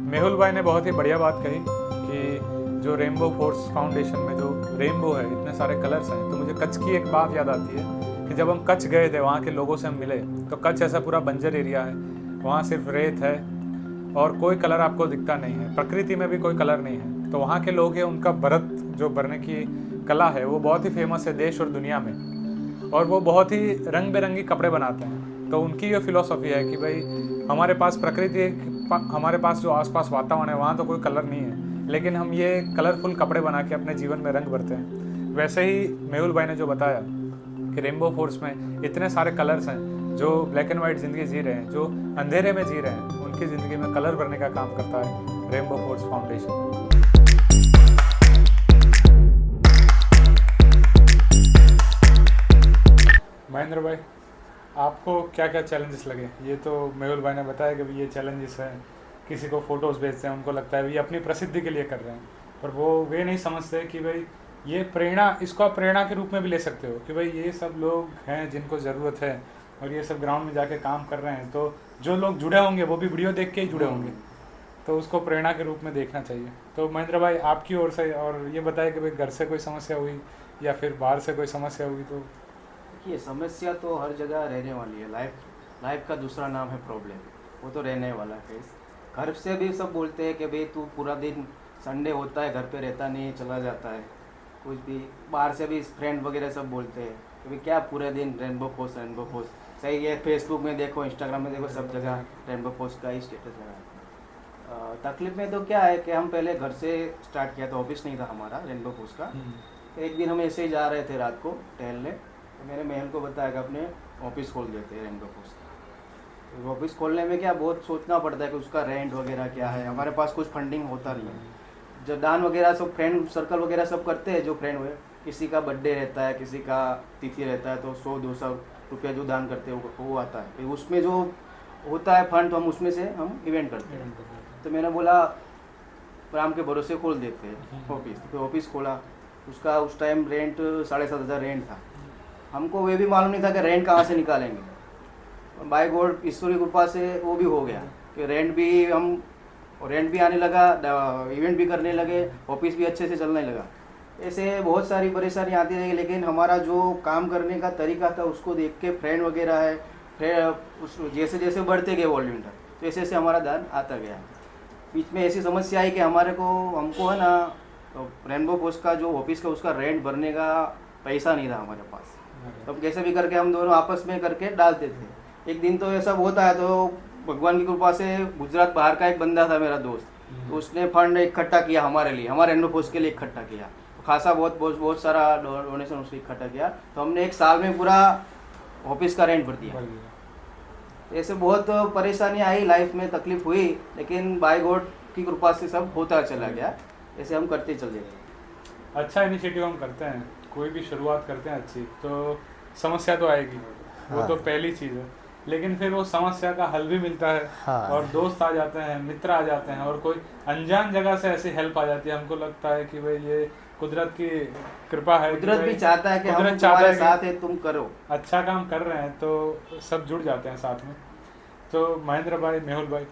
मेहुल भाई ने बहुत ही बढ़िया बात कही कि जो रेनबो फोर्स फाउंडेशन में जो रेनबो है, इतने सारे कलर्स हैं, तो मुझे कच्छ की एक बात याद आती है कि जब हम कच्छ गए थे, वहाँ के लोगों से हम मिले, तो कच्छ ऐसा पूरा बंजर एरिया है, वहाँ सिर्फ रेत है और कोई कलर आपको दिखता नहीं है, प्रकृति में भी कोई कलर नहीं है। तो वहाँ के लोग हैं, उनका भरत जो भरने की कला है वो बहुत ही फेमस है देश और दुनिया में, और वो बहुत ही रंग बिरंगी कपड़े बनाते हैं। तो उनकी ये फिलॉसफी है कि भाई हमारे पास प्रकृति, हमारे पास जो आसपास वातावरण है वहाँ तो कोई कलर नहीं है, लेकिन हम ये कलरफुल कपड़े बना के अपने जीवन में रंग भरते हैं। वैसे ही मेहुल भाई ने जो बताया कि रेनबो फोर्स में इतने सारे कलर्स हैं, जो ब्लैक एंड वाइट ज़िंदगी जी रहे हैं, जो अंधेरे में जी रहे हैं, उनकी ज़िंदगी में कलर भरने का काम करता है रेनबो फोर्स फाउंडेशन। महेंद्र भाई, आपको क्या क्या चैलेंजेस लगे? ये तो मेहुल भाई ने बताया कि भाई ये चैलेंजेस हैं, किसी को फ़ोटोज़ भेजते हैं, उनको लगता है भाई ये अपनी प्रसिद्धि के लिए कर रहे हैं, पर वो वे नहीं समझते कि भाई ये प्रेरणा, इसको आप प्रेरणा के रूप में भी ले सकते हो कि भाई ये सब लोग हैं जिनको ज़रूरत है और ये सब ग्राउंड में जाके काम कर रहे हैं, तो जो लोग जुड़े होंगे वो भी वीडियो देख के ही जुड़े होंगे, तो उसको प्रेरणा के रूप में देखना चाहिए। तो महेंद्र भाई, आपकी ओर से और ये बताया कि भाई घर से कोई समस्या हुई या फिर बाहर से कोई समस्या हुई तो? देखिए, समस्या तो हर जगह रहने वाली है। लाइफ लाइफ का दूसरा नाम है प्रॉब्लम, वो तो रहने वाला है। घर से भी सब बोलते हैं कि भाई तू पूरा दिन, संडे होता है घर पे रहता नहीं, चला जाता है। कुछ भी बाहर से भी फ्रेंड वगैरह सब बोलते हैं कि भाई क्या पूरे दिन रेनबो पोस्ट। सही है, फेसबुक में देखो, इंस्टाग्राम में देखो, सब जगह रेनबो पोस्ट का ही स्टेटस लगा है। तकलीफ में तो क्या है कि हम पहले घर से स्टार्ट किया था, ऑफिस नहीं था हमारा रेनबो पोस्ट का। एक दिन हम ऐसे ही जा रहे थे रात को टहलने, तो मेरे महल को बताया कि अपने ऑफिस खोल देते हैं रेनबो पोस्ट का। ऑफिस खोलने में क्या बहुत सोचना पड़ता है कि उसका रेंट वगैरह क्या है, हमारे पास कुछ फंडिंग होता नहीं है। जो दान वगैरह सब फ्रेंड सर्कल वगैरह सब करते हैं, जो फ्रेंड हुए, किसी का बर्थडे रहता है, किसी का तिथि रहता है, तो 100-200 रुपया जो दान करते हैं वो आता है। फिर उसमें जो होता है फंड, तो हम उसमें से हम इवेंट करते हैं। तो मैंने बोला राम के भरोसे खोल देते हैं ऑफिस। तो ऑफिस खोला, उसका उस टाइम रेंट 7,500 रेंट था। हमको वे भी मालूम नहीं था कि रेंट कहाँ से निकालेंगे। बाय गॉड, ईश्वर की कृपा से वो भी हो गया कि रेंट भी आने लगा, इवेंट भी करने लगे, ऑफिस भी अच्छे से चलने लगा। ऐसे बहुत सारी परेशानी आती रही, लेकिन हमारा जो काम करने का तरीका था उसको देख के फ्रेंड वगैरह है, फिर जैसे जैसे बढ़ते गए वॉल्यूंटर, तो ऐसे ऐसे हमारा दान आता गया। बीच में ऐसी समस्या आई कि हमको है ना, रेनबो पोस्ट का जो ऑफिस का उसका रेंट भरने का पैसा नहीं था हमारे पास। तो कैसे भी करके हम दोनों आपस में करके डालते थे। एक दिन तो ऐसा होता है, तो भगवान की कृपा से गुजरात बाहर का एक बंदा था मेरा दोस्त, तो उसने फंड इकट्ठा किया हमारे लिए, हमारे रेनबो पोस्ट के लिए इकट्ठा किया। तो खासा बहुत सारा डोनेशन उसने इकट्ठा किया, तो हमने एक साल में पूरा ऑफिस का रेंट भर दिया। ऐसे बहुत परेशानी आई लाइफ में, तकलीफ हुई, लेकिन बाय गॉड की कृपा से सब होता चला गया। ऐसे हम करते चले गए। अच्छा इनिशिएटिव हम करते हैं, कोई भी शुरुआत करते हैं अच्छी, तो समस्या तो आएगी, वो तो पहली चीज़ है, लेकिन फिर वो समस्या का हल भी मिलता है। और दोस्त आ जाते हैं, मित्र आ जाते हैं, और कोई अनजान जगह से ऐसी हेल्प आ जाती है। हमको लगता है कि भाई ये कुदरत की कृपा है, कुदरत भी चाहता है कि हम तुम्हारे साथ है, तुम करो, अच्छा काम कर रहे हैं, तो सब जुड़ जाते हैं साथ में। तो महेंद्र भाई, मेहुल भाई,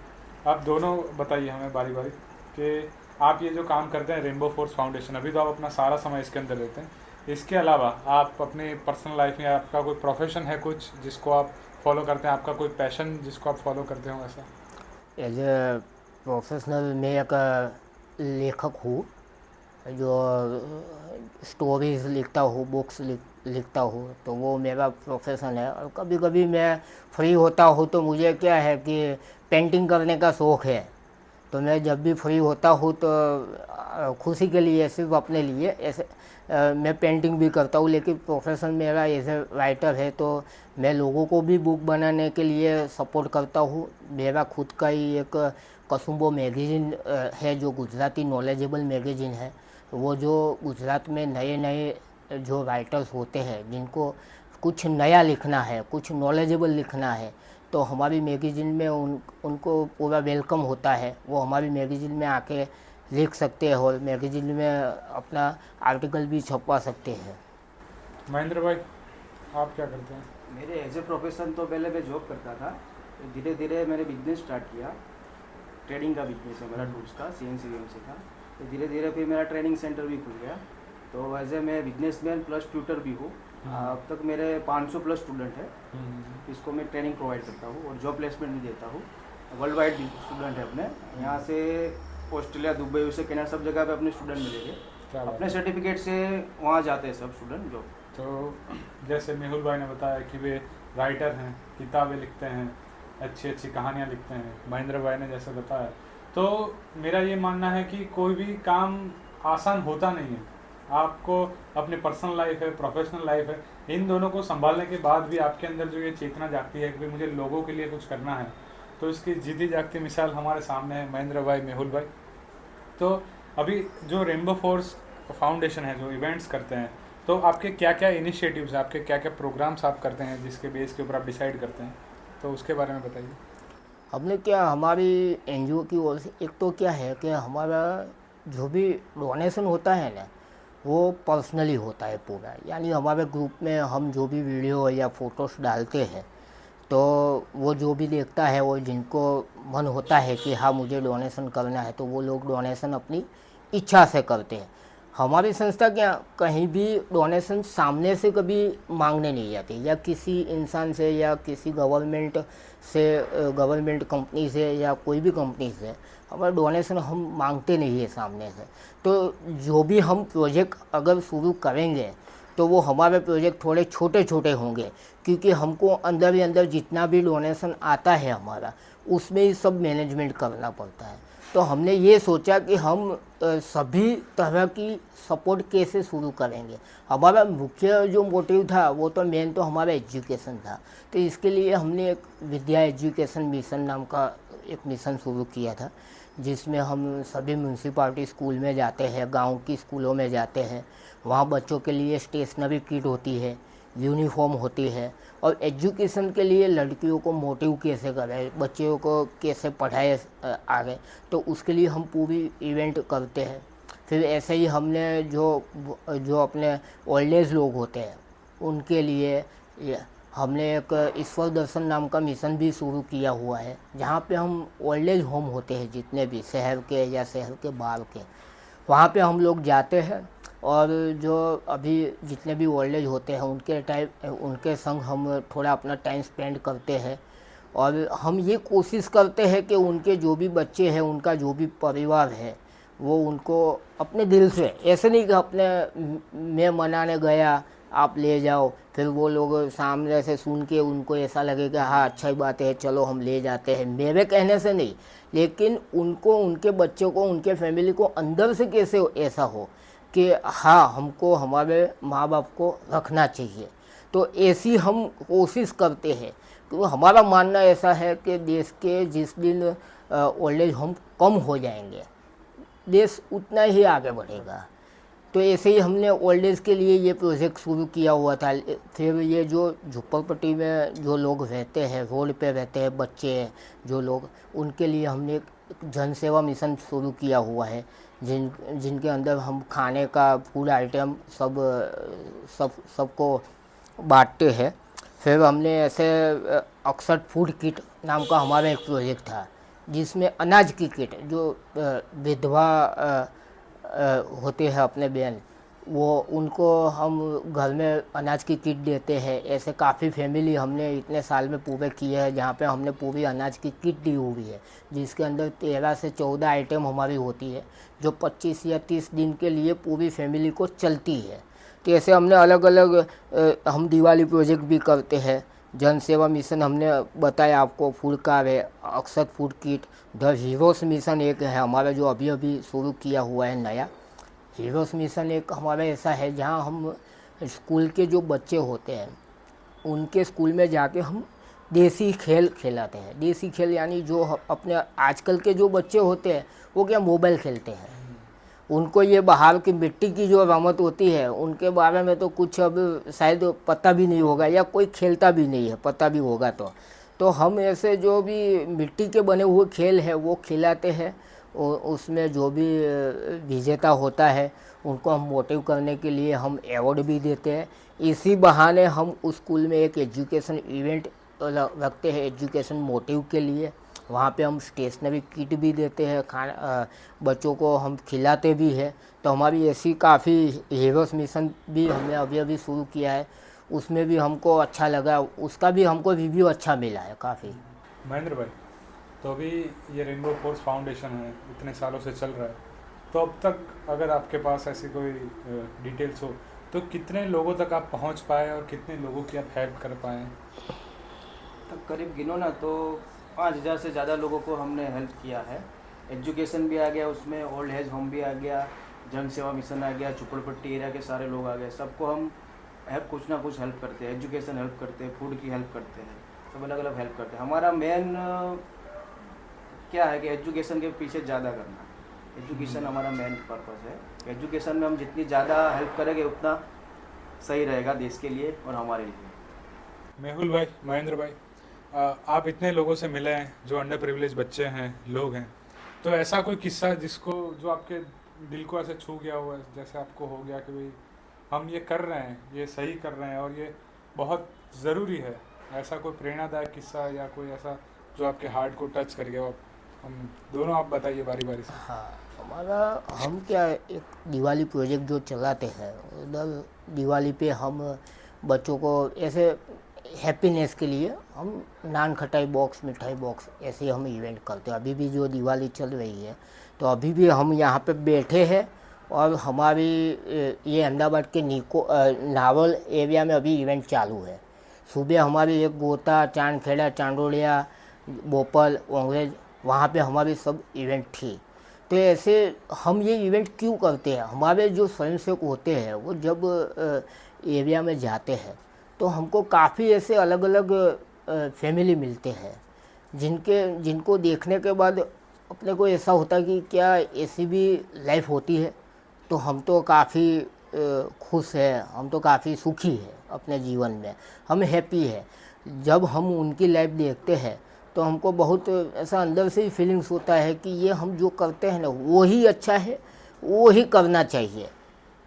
आप दोनों बताइए हमें बारी बारी कि आप ये जो काम करते हैं रेनबो फोर्स फाउंडेशन, अभी तो आप अपना सारा समय इसके अंदर देते हैं, इसके अलावा आप अपनी पर्सनल लाइफ में आपका कोई प्रोफेशन है कुछ जिसको आप फॉलो करते हैं, आपका कोई पैशन जिसको आप फॉलो करते हो ऐसा? एज ए प्रोफेशनल मैं एक लेखक हूँ, जो स्टोरीज़ लिखता हूँ, बुक्स लिखता हूँ, तो वो मेरा प्रोफेशन है। और कभी कभी मैं फ्री होता हूँ तो मुझे क्या है कि पेंटिंग करने का शौक़ है, तो मैं जब भी फ्री होता हूँ तो खुशी के लिए, सिर्फ अपने लिए ऐसे मैं पेंटिंग भी करता हूँ। लेकिन प्रोफेशन मेरा एज ए राइटर है, तो मैं लोगों को भी बुक बनाने के लिए सपोर्ट करता हूँ। मेरा खुद का ही एक कसुम्बो मैगज़ीन है, जो गुजराती नॉलेजेबल मैगज़ीन है। वो जो गुजरात में नए नए जो राइटर्स होते हैं, जिनको कुछ नया लिखना है, कुछ नॉलेजेबल लिखना है, तो हमारी मैगज़ीन में उनको पूरा वेलकम होता है। वो हमारी मैगज़ीन में आके लिख सकते हैं और मैगज़ीन में अपना आर्टिकल भी छपवा सकते हैं। महेंद्र भाई, आप क्या करते हैं? मेरे एज ए प्रोफेशन तो पहले मैं जॉब करता था, धीरे धीरे मैंने बिजनेस स्टार्ट किया। ट्रेडिंग का बिजनेस है मेरा टूल्स का, CNC VNC का। तो धीरे धीरे फिर मेरा ट्रेनिंग सेंटर भी खुल गया। तो एज ए मैं बिजनेसमैन प्लस ट्यूटर भी हूँ। अब तक मेरे 500 प्लस स्टूडेंट है, इसको मैं ट्रेनिंग प्रोवाइड करता हूँ और जॉब प्लेसमेंट भी देता हूँ। वर्ल्ड वाइड स्टूडेंट है अपने, यहाँ से ऑस्ट्रेलिया, दुबई से कनाडा सब जगह पे अपने स्टूडेंट मिलेंगे। क्या बात अपने सर्टिफिकेट से वहाँ जाते हैं सब स्टूडेंट जो। तो जैसे मेहुल भाई ने बताया कि वे राइटर हैं, किताबें लिखते हैं, अच्छी अच्छी कहानियाँ लिखते हैं, महेंद्र भाई ने जैसे बताया, तो मेरा ये मानना है कि कोई भी काम आसान होता नहीं है। आपको अपनी पर्सनल लाइफ है, प्रोफेशनल लाइफ है, इन दोनों को संभालने के बाद भी आपके अंदर जो ये चेतना जागती है कि भाई मुझे लोगों के लिए कुछ करना है, तो इसकी जीती जागती मिसाल हमारे सामने है महेंद्र भाई, मेहुल भाई। तो अभी जो रेनबो फोर्स फाउंडेशन है, जो इवेंट्स करते हैं, तो आपके क्या क्या इनिशिएटिव्स हैं, आपके क्या क्या प्रोग्राम्स आप करते हैं जिसके बेस के ऊपर आप डिसाइड करते हैं, तो उसके बारे में बताइए। हमने क्या, हमारी NGO की ओर से एक तो क्या है कि हमारा जो भी डोनेशन होता है ना, वो पर्सनली होता है पूरा। यानी हमारे ग्रुप में हम जो भी वीडियो या फ़ोटोज़ डालते हैं, तो वो जो भी देखता है, वो जिनको मन होता है कि हाँ मुझे डोनेशन करना है, तो वो लोग डोनेशन अपनी इच्छा से करते हैं। हमारी संस्था क्या कहीं भी डोनेशन सामने से कभी मांगने नहीं जाती, या किसी इंसान से या किसी गवर्नमेंट से, गवर्नमेंट कंपनी से या कोई भी कंपनी से हमारा डोनेशन हम मांगते नहीं है सामने से। तो जो भी हम प्रोजेक्ट अगर शुरू करेंगे तो वो हमारे प्रोजेक्ट थोड़े छोटे छोटे होंगे, क्योंकि हमको अंदर ही अंदर जितना भी डोनेशन आता है हमारा, उसमें ही सब मैनेजमेंट करना पड़ता है। तो हमने ये सोचा कि हम सभी तरह की सपोर्ट कैसे शुरू करेंगे। हमारा मुख्य जो मोटिव था वो तो मेन तो हमारा एजुकेशन था। तो इसके लिए हमने एक विद्या एजुकेशन मिशन नाम का एक मिशन शुरू किया था, जिसमें हम सभी म्यूनसिपालिटी स्कूल में जाते हैं, गांव की स्कूलों में जाते हैं। वहाँ बच्चों के लिए स्टेशनरी किट होती है, यूनिफॉर्म होती है, और एजुकेशन के लिए लड़कियों को मोटिव कैसे करें, बच्चों को कैसे पढ़ाए आगे, तो उसके लिए हम पूरी इवेंट करते हैं। फिर ऐसे ही हमने जो अपने ओल्ड एज लोग होते हैं उनके लिए हमने एक ईश्वर दर्शन नाम का मिशन भी शुरू किया हुआ है, जहाँ पे हम ओल्ड एज होम होते हैं जितने भी शहर के या शहर के बाहर के, वहाँ पे हम लोग जाते हैं। और जो अभी जितने भी ओल्ड एज होते हैं उनके संग हम थोड़ा अपना टाइम स्पेंड करते हैं। और हम ये कोशिश करते हैं कि उनके जो भी बच्चे हैं, उनका जो भी परिवार है, वो उनको अपने दिल से, ऐसे नहीं कि अपने मैं मनाने गया आप ले जाओ, फिर वो लोग सामने से सुन के उनको ऐसा लगेगा हाँ अच्छा ही बात है चलो हम ले जाते हैं, मेरे कहने से नहीं, लेकिन उनको, उनके बच्चों को, उनके फैमिली को अंदर से कैसे ऐसा हो कि हाँ हमको हमारे माँ बाप को रखना चाहिए। तो ऐसी हम कोशिश करते हैं। तो हमारा मानना ऐसा है कि देश के जिस दिन ओल्ड एज होम कम हो जाएंगे, देश उतना ही आगे बढ़ेगा। तो ऐसे ही हमने ओल्ड एज के लिए ये प्रोजेक्ट शुरू किया हुआ था। फिर ये जो झुप्पड़पट्टी में जो लोग रहते हैं, रोड पे रहते हैं बच्चे जो लोग, उनके लिए हमने एक जन सेवा मिशन शुरू किया हुआ है, जिनके अंदर हम खाने का फूड आइटम सबको बांटते हैं। फिर हमने ऐसे अक्सर फूड किट नाम का हमारा एक प्रोजेक्ट था, जिसमें अनाज की किट, जो विधवा होते हैं अपने बहन, वो उनको हम घर में अनाज की किट देते हैं। ऐसे काफ़ी फैमिली हमने इतने साल में पूरे किए हैं, जहाँ पे हमने पूरी अनाज की किट दी हुई है, जिसके अंदर 13 से 14 आइटम हमारी होती है, जो 25 या 30 दिन के लिए पूरी फैमिली को चलती है। तो ऐसे हमने अलग अलग हम दिवाली प्रोजेक्ट भी करते हैं। जन सेवा मिशन हमने बताया आपको, फूड कार्ड है, अक्सर food kit. The heroes mission एक है हमारा, जो अभी अभी शुरू किया हुआ है नया। हीरोज़ मिशन एक हमारा ऐसा है जहां हम स्कूल के जो बच्चे होते हैं, उनके स्कूल में जाके हम देसी खेल खिलाते हैं। देसी खेल यानी जो अपने आजकल के जो बच्चे होते हैं वो क्या मोबाइल खेलते हैं, उनको ये बाहर की मिट्टी की जो रमत होती है उनके बारे में तो कुछ अब शायद पता भी नहीं होगा, या कोई खेलता भी नहीं है, पता भी होगा तो हम ऐसे जो भी मिट्टी के बने हुए खेल है वो खिलाते हैं। उसमें जो भी विजेता होता है उनको हम मोटिव करने के लिए हम अवार्ड भी देते हैं। इसी बहाने हम उस स्कूल में एक एजुकेशन इवेंट रखते हैं एजुकेशन मोटिव के लिए, वहाँ पे हम स्टेशनरी किट भी देते हैं, खाना बच्चों को हम खिलाते भी हैं। तो हमारी ऐसी काफ़ी हीरोस मिशन भी हमने अभी अभी शुरू किया है, उसमें भी हमको अच्छा लगा, उसका भी हमको रिव्यू अच्छा मिला है काफ़ी। महेंद्र भाई, तो अभी ये रेनबो फोर्स फाउंडेशन है, इतने सालों से चल रहा है, तो अब तक अगर आपके पास ऐसी कोई डिटेल्स हो तो कितने लोगों तक आप पहुंच पाए और कितने लोगों की आप हेल्प कर पाए? तब करीब गिनो ना तो 5,000 से ज़्यादा लोगों को हमने हेल्प किया है। एजुकेशन भी आ गया उसमें, ओल्ड एज होम भी आ गया, जन सेवा मिशन आ गया, झुपड़पट्टी एरिया के सारे लोग आ गए, सबको हम कुछ ना कुछ हेल्प करते हैं। एजुकेशन हेल्प करते हैं, फूड की हेल्प करते हैं, सब अलग अलग हेल्प करते हैं। हमारा मेन क्या है कि एजुकेशन के पीछे ज़्यादा करना। एजुकेशन हमारा मेन पर्पस है। एजुकेशन में हम जितनी ज़्यादा हेल्प करेंगे उतना सही रहेगा देश के लिए और हमारे लिए। मेहुल भाई, महेंद्र भाई, आप इतने लोगों से मिले हैं जो अंडर प्रिविलेज बच्चे हैं, लोग हैं, तो ऐसा कोई किस्सा जिसको जो आपके दिल को ऐसे छू गया हुआ है, जैसे आपको हो गया कि भाई हम ये कर रहे हैं, ये सही कर रहे हैं और ये बहुत ज़रूरी है, ऐसा कोई प्रेरणादायक किस्सा या कोई ऐसा जो आपके हार्ट को टच कर गया हो? हम दोनों आप बताइए बारी बारी से। हाँ, हमारा हम क्या है, एक दिवाली प्रोजेक्ट जो चलाते हैं, उधर दिवाली पे हम बच्चों को ऐसे हैप्पीनेस के लिए हम नान खटाई बॉक्स, मिठाई बॉक्स, ऐसे हम इवेंट करते हैं। अभी भी जो दिवाली चल रही है तो अभी भी हम यहाँ पे बैठे हैं और हमारी ये अहमदाबाद के नावल एरिया में अभी इवेंट चालू है। सुबह हमारी एक गोता, चांदखेड़ा, चांदोलिया, बोपल, ओंगरेज, वहाँ पे हमारी सब इवेंट थी। तो ऐसे हम ये इवेंट क्यों करते हैं, हमारे जो स्वयंसेवक होते हैं वो जब एरिया में जाते हैं तो हमको काफ़ी ऐसे अलग अलग फैमिली मिलते हैं जिनको देखने के बाद अपने को ऐसा होता है कि क्या ऐसी भी लाइफ होती है। तो हम तो काफ़ी खुश हैं, हम तो काफ़ी सुखी हैं अपने जीवन में, हम हैप्पी है। जब हम उनकी लाइफ देखते हैं तो हमको बहुत ऐसा अंदर से ही फीलिंग्स होता है कि ये हम जो करते हैं ना वो ही अच्छा है, वो ही करना चाहिए,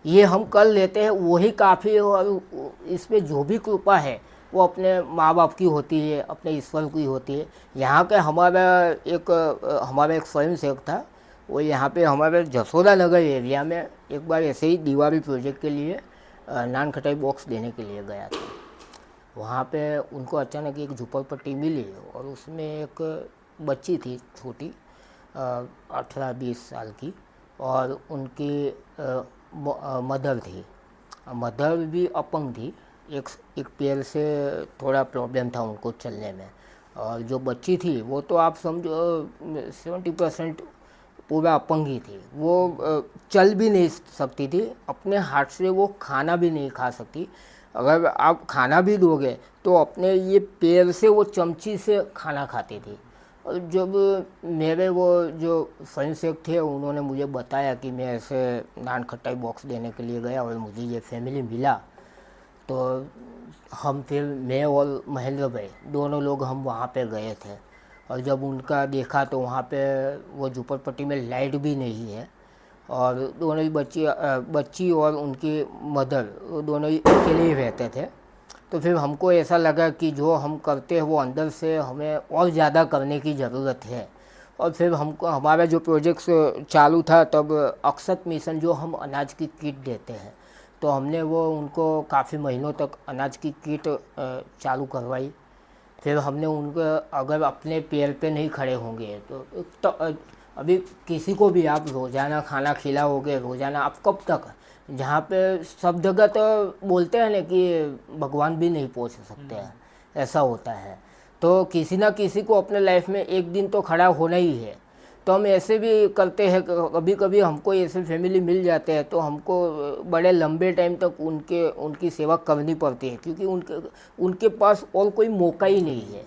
ये हम कर लेते हैं वही काफ़ी है। और इसमें जो भी कृपा है वो अपने माँ बाप की होती है, अपने ईश्वर की होती है। यहाँ के हमारा एक स्वयं सेवक था, वो यहाँ पे हमारे जसोदा नगर एरिया में एक बार ऐसे ही दिवाली प्रोजेक्ट के लिए नान खटाई बॉक्स देने के लिए गया था। वहाँ पे उनको अचानक एक झुपड़पट्टी मिली और उसमें एक बच्ची थी छोटी, 18-20 साल की, और उनकी मदर थी। मदर भी अपंग थी, एक पैर से थोड़ा प्रॉब्लम था उनको चलने में, और जो बच्ची थी वो तो आप समझो 70% पूरा अपंग ही थी। वो चल भी नहीं सकती थी, अपने हाथ से वो खाना भी नहीं खा सकती। अगर आप खाना भी दोगे तो अपने ये पैर से वो चमची से खाना खाती थी। और जब मेरे वो जो स्वयंसेवक थे उन्होंने मुझे बताया कि मैं ऐसे नान खटाई बॉक्स देने के लिए गया और मुझे ये फैमिली मिला, तो मैं और महेंद्र भाई दोनों लोग हम वहाँ पे गए थे। और जब उनका देखा तो वहाँ पे वो झुपड़पट्टी में लाइट भी नहीं है और दोनों ही बच्ची और उनकी मदर दोनों ही अकेले ही रहते थे। तो फिर हमको ऐसा लगा कि जो हम करते हैं वो अंदर से हमें और ज़्यादा करने की ज़रूरत है। और फिर हमारा जो प्रोजेक्ट चालू था तब अक्षत मिशन, जो हम अनाज की किट देते हैं, तो हमने वो उनको काफ़ी महीनों तक अनाज की किट चालू करवाई। फिर हमने उनको, अगर अपने पैर पे नहीं खड़े होंगे तो अभी किसी को भी आप रोज़ाना खाना खिलाओगे, रोज़ाना आप कब तक, जहाँ पे सब जगह तो बोलते हैं ना कि भगवान भी नहीं पहुँच सकते हैं, ऐसा होता है। तो किसी ना किसी को अपने लाइफ में एक दिन तो खड़ा होना ही है। तो हम ऐसे भी करते हैं, कभी कभी हमको ऐसे फैमिली मिल जाते हैं तो हमको बड़े लंबे टाइम तक उनकी सेवा करनी पड़ती है, क्योंकि उनके पास और कोई मौका ही नहीं है,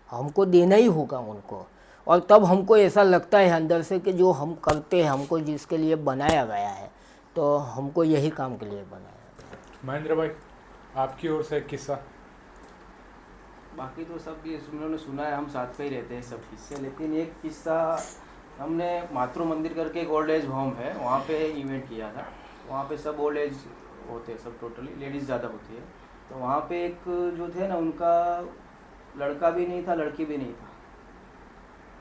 हमको देना ही होगा उनको। और तब हमको ऐसा लगता है अंदर से कि जो हम करते हैं, हमको जिसके लिए बनाया गया है, तो हमको यही काम के लिए बनाया। महेंद्र भाई, आपकी ओर से एक किस्सा? बाकी तो सब ये उन्होंने सुना है, हम साथ पे ही रहते हैं सब किस्से। लेकिन एक किस्सा, हमने मातृ मंदिर करके एक ओल्ड एज होम है, वहाँ पे इवेंट किया था। वहाँ पे सब ओल्ड एज होते हैं, सब टोटली लेडीज़ ज़्यादा होती है। तो वहाँ पे एक जो थे ना, उनका लड़का भी नहीं था, लड़की भी नहीं था।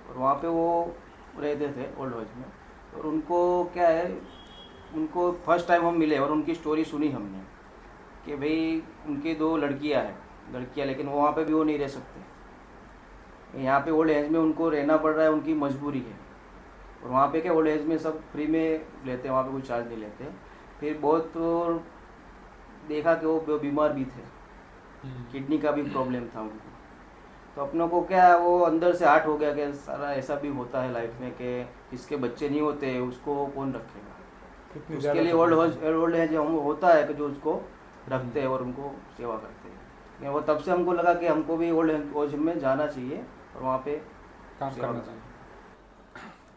और वहाँ पे वो रहते थे ओल्ड हाउस में। और उनको क्या है, उनको फर्स्ट टाइम हम मिले और उनकी स्टोरी सुनी हमने कि भाई उनकी 2 लड़कियां हैं, लेकिन वो वहाँ पे भी वो नहीं रह सकते। यहाँ पे ओल्ड एज में उनको रहना पड़ रहा है, उनकी मजबूरी है। और वहाँ पे क्या ओल्ड एज में सब फ्री में लेते हैं, वहाँ पे कोई चार्ज नहीं लेते। फिर बहुत तो देखा कि वो बीमार भी थे, किडनी का भी प्रॉब्लम था उनको। तो अपनों को क्या वो अंदर से हर्ट हो गया कि सारा ऐसा भी होता है लाइफ में कि जिसके बच्चे नहीं होते उसको कौन रखेगा। कितनी उसके ज़्यादा लिए ओल्ड एज होता है कि जो उसको रखते हैं और उनको सेवा करते हैं। वो तब से हमको लगा कि हमको भी ओल्ड एज में जाना चाहिए और वहाँ पे काम सेवा करना करना चाहिए।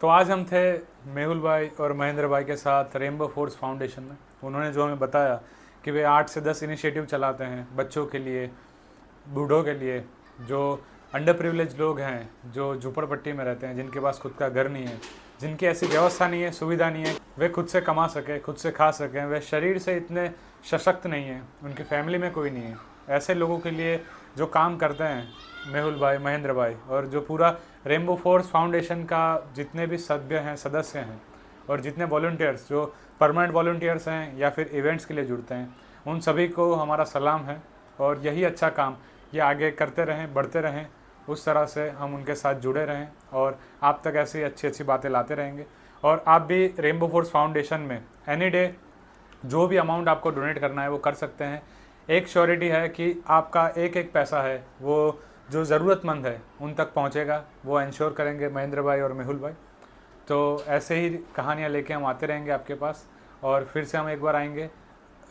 तो आज हम थे मेहुल भाई और महेंद्र भाई के साथ रेनबो फोर्स फाउंडेशन में। उन्होंने जो हमें बताया कि वे 8 से 10 इनिशिएटिव चलाते हैं बच्चों के लिए, बूढ़ों के लिए, जो अंडर प्रिविलेज लोग हैं, जो झुपड़पट्टी में रहते हैं, जिनके पास खुद का घर नहीं है, जिनकी ऐसी व्यवस्था नहीं है, सुविधा नहीं है, वे खुद से कमा सकें, खुद से खा सकें, वे शरीर से इतने सशक्त नहीं हैं, उनकी फैमिली में कोई नहीं है। ऐसे लोगों के लिए जो काम करते हैं मेहुल भाई, महेंद्र भाई, और जो पूरा रेनबो फोर्स फाउंडेशन का जितने भी सभ्य हैं, सदस्य हैं, और जितने वॉलंटियर्स जो परमानेंट वॉलंटियर्स हैं या फिर इवेंट्स के लिए जुड़ते हैं, उन सभी को हमारा सलाम है। और यही अच्छा काम ये आगे करते रहें, बढ़ते रहें, उस तरह से हम उनके साथ जुड़े रहें और आप तक ऐसी अच्छी अच्छी बातें लाते रहेंगे। और आप भी रेनबो फोर्स फाउंडेशन में एनी डे जो भी अमाउंट आपको डोनेट करना है वो कर सकते हैं। एक श्योरिटी है कि आपका एक एक पैसा है वो जो ज़रूरतमंद है उन तक पहुंचेगा, वो इंश्योर करेंगे महेंद्र भाई और मेहुल भाई। तो ऐसे ही कहानियाँ लेके हम आते रहेंगे आपके पास, और फिर से हम एक बार आएंगे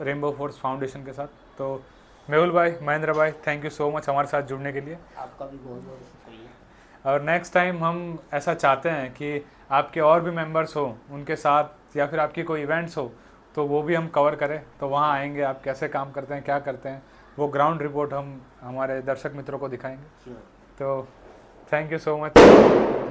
रेनबो फोर्स फाउंडेशन के साथ। तो मेहुल भाई, महेंद्र भाई, थैंक यू सो मच हमारे साथ जुड़ने के लिए। आपका भी बहुत बहुत शुक्रिया। और नेक्स्ट टाइम हम ऐसा चाहते हैं कि आपके और भी मेंबर्स हो उनके साथ, या फिर आपकी कोई इवेंट्स हो तो वो भी हम कवर करें। तो वहाँ आएंगे, आप कैसे काम करते हैं, क्या करते हैं, वो ग्राउंड रिपोर्ट हम हमारे दर्शक मित्रों को दिखाएंगे। तो थैंक यू सो मच।